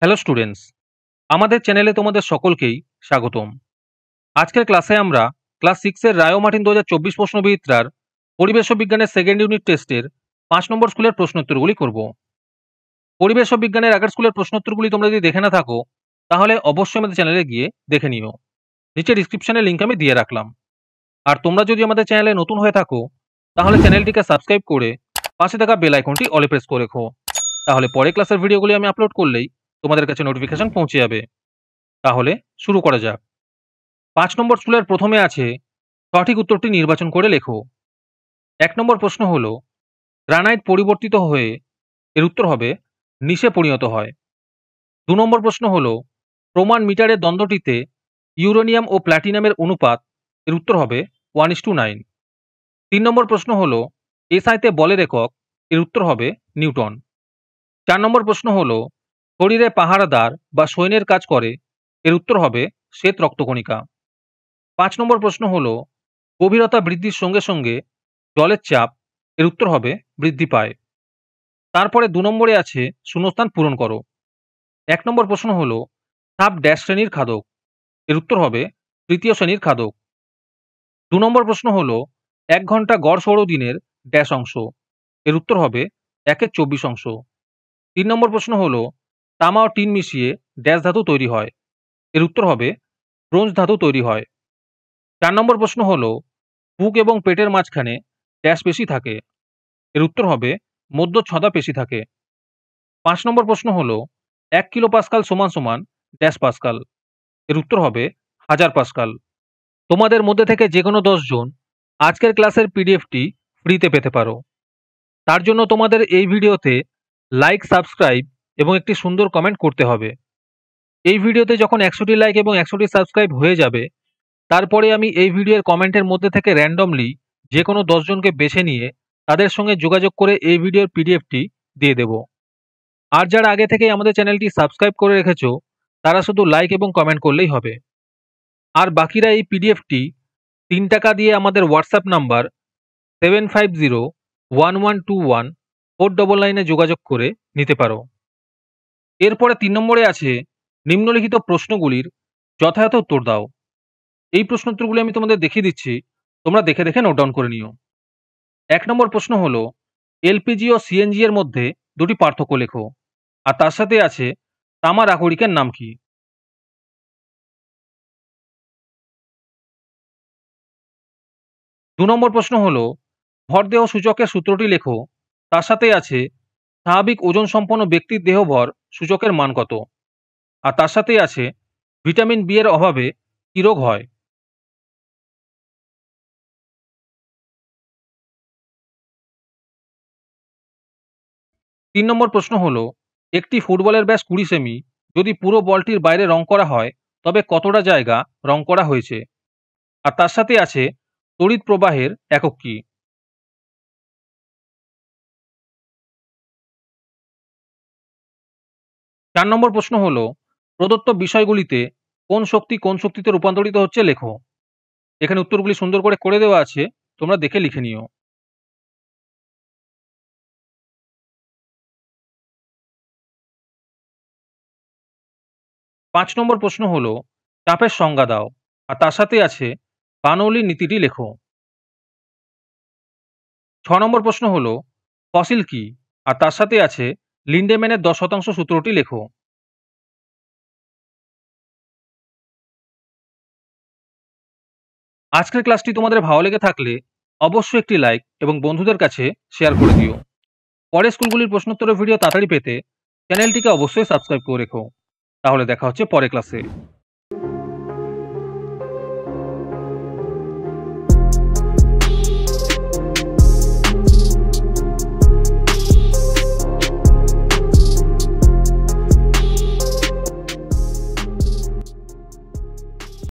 Hello students, আমাদের চ্যানেলে তোমাদের সকলকেই স্বাগতম। আজকের ক্লাসে আমরা ক্লাস 6 এর রায় ও মার্টিন 2024 প্রশ্নবিচিত্রার পরিবেশ ও বিজ্ঞানের সেকেন্ড ইউনিট টেস্টের 5 নম্বর স্কুলের প্রশ্নোত্তরগুলি করব। পরিবেশ ও বিজ্ঞানের আগের স্কুলের প্রশ্নোত্তরগুলি তোমরা যদি দেখে না থাকো তাহলে অবশ্যই আমাদের চ্যানেলে গিয়ে দেখে নিও। নিচে ডিসক্রিপশনে লিংক আমি দিয়ে রাখলাম। আর তোমরা যদি আমাদের চ্যানেলে নতুন হয়ে থাকো তাহলে চ্যানেলটিকে সাবস্ক্রাইব করে পাশে থাকা বেল আইকনটি অলে প্রেস করে রেখো। তাহলে পরে ক্লাসের ভিডিওগুলি আমি আপলোড করলেই তোমাদের কাছে নোটিফিকেশন পৌঁছে যাবে। তাহলে শুরু করা যাক। 5 নম্বর স্কুলের প্রথমে আছে সঠিক উত্তরটি নির্বাচন করে লেখো। 1 নম্বর প্রশ্ন হলো গ্রানাইট পরিবর্তিত হয়ে এর উত্তর হবে নিশে পরিণত হয়। 2 নম্বর প্রশ্ন হলো প্রমাণ মিটারের দ্বন্দ্বটিতে ইউরেনিয়াম ও প্ল্যাটিনামের অনুপাত এর উত্তর হবে 1:9। 3 নম্বর প্রশ্ন হলো এসআইতে বলের একক এর উত্তর হবে নিউটন। 4 নম্বর প্রশ্ন হলো শরীরে পাহারাদার বা সৈন্যের কাজ করে এর উত্তর হবে শ্বেত রক্তকণিকা। 5 নম্বর প্রশ্ন হলো গভীরতা বৃদ্ধির সঙ্গে সঙ্গে জলের চাপ এর উত্তর হবে বৃদ্ধি পায়। তারপরে 2 নম্বরে আছে শূন্যস্থান পূরণ করো। 1 নম্বর প্রশ্ন হলো সাব ড্যাশ শ্রেণীর খাদক এর উত্তর হবে তৃতীয় শ্রেণীর খাদক। 2 নম্বর প্রশ্ন হলো 1 ঘন্টা গড় সৌরদিনের ড্যাশ অংশ এর উত্তর হবে 1/24 অংশ। 3 নম্বর প্রশ্ন হলো তামা ও টিন মিশিয়ে ড্যাশ ধাতু তৈরি হয় এর উত্তর হবে ব্রোঞ্জ ধাতু তৈরি হয়। 4 নম্বর প্রশ্ন হলো বুক এবং পেটের মাঝখানে ড্যাশ পেশি থাকে এর উত্তর হবে মধ্য ছদা পেশি থাকে। 5 নম্বর প্রশ্ন হলো 1 কিলো পাস্কাল সমান সমান ড্যাশ পাস্কাল এর উত্তর হবে 1000 পাস্কাল। তোমাদের মধ্যে থেকে যে কোনো 10 জন আজকের ক্লাসের পিডিএফটি ফ্রিতে পেতে পারো। তার জন্য তোমাদের এই ভিডিওতে লাইক, সাবস্ক্রাইব এবং একটি সুন্দর কমেন্ট করতে হবে। এই ভিডিওতে যখন 100টি লাইক এবং 100টি সাবস্ক্রাইব হয়ে যাবে তারপরে আমি এই ভিডিওর কমেন্টের মধ্যে থেকে র্যান্ডমলি যে কোনো 10 জনকে বেছে নিয়ে তাদের সঙ্গে যোগাযোগ করে এই ভিডিওর পিডিএফটি দিয়ে দেব। আর যারা আগে থেকেই আমাদের চ্যানেলটি সাবস্ক্রাইব করে রেখেছো তারা শুধু লাইক এবং কমেন্ট করলেই হবে। আর বাকিরা এই পিডিএফটি 3 টাকা দিয়ে আমাদের হোয়াটসঅ্যাপ নাম্বার 7501121499 যোগাযোগ করে নিতে পারো। এরপরে 3 নম্বরে আছে নিম্নলিখিত প্রশ্নগুলির যথাযথ উত্তর দাও। এই প্রশ্নোত্তরগুলি আমি তোমাদের দেখিয়ে দিচ্ছি, তোমরা দেখে দেখে নোট ডাউন করে নিও। 1 নম্বর প্রশ্ন হলো এলপিজি ও সিএনজি এর মধ্যে দুটি পার্থক্য লেখো। আর তার সাথে আছে তামার আকরিকের নাম কি? 2 নম্বর প্রশ্ন হলো ভরদেহ সূচকের সূত্রটি লেখো। তার সাথে আছে স্বাভাবিক ওজন সম্পন্ন ব্যক্তির দেহভর সূচকের মান কত? আর তার সাথে আছে ভিটামিন বি এর অভাবে কি রোগ হয়? 3 নম্বর প্রশ্ন হলো একটি ফুটবলের ব্যাস 20 সেমি, যদি পুরো বলটির বাইরে রং করা হয় তবে কতটা জায়গা রং করা হয়েছে? আর তার সাথে আছে তড়িৎ প্রবাহের একক কি? 4 নম্বর প্রশ্ন হলো প্রদত্ত বিষয়গুলিতে কোন শক্তি কোন শক্তিতে রূপান্তরিত হচ্ছে লেখো। এখানে উত্তরগুলি সুন্দর করে করে দেওয়া আছে, তোমরা দেখে লিখে নিও। 5 নম্বর প্রশ্ন হলো চাপের সংজ্ঞা দাও। আর তার সাথে আছে বার্নৌলির নীতিটি লেখো। 6 নম্বর প্রশ্ন হলো ফসিল কি? আর তার সাথে আছে লিন্ডেম্যানের 10% সূত্রটি লেখো। আজকের ক্লাসটি তোমাদের ভালো লেগে থাকলে অবশ্যই একটি লাইক এবং বন্ধুদের কাছে শেয়ার করে দিও। পরের স্কুলগুলির প্রশ্নোত্তরের ভিডিও তাড়াতাড়ি পেতে চ্যানেলটিকে অবশ্যই সাবস্ক্রাইব করে রেখো। তাহলে দেখা হচ্ছে পরের ক্লাসে।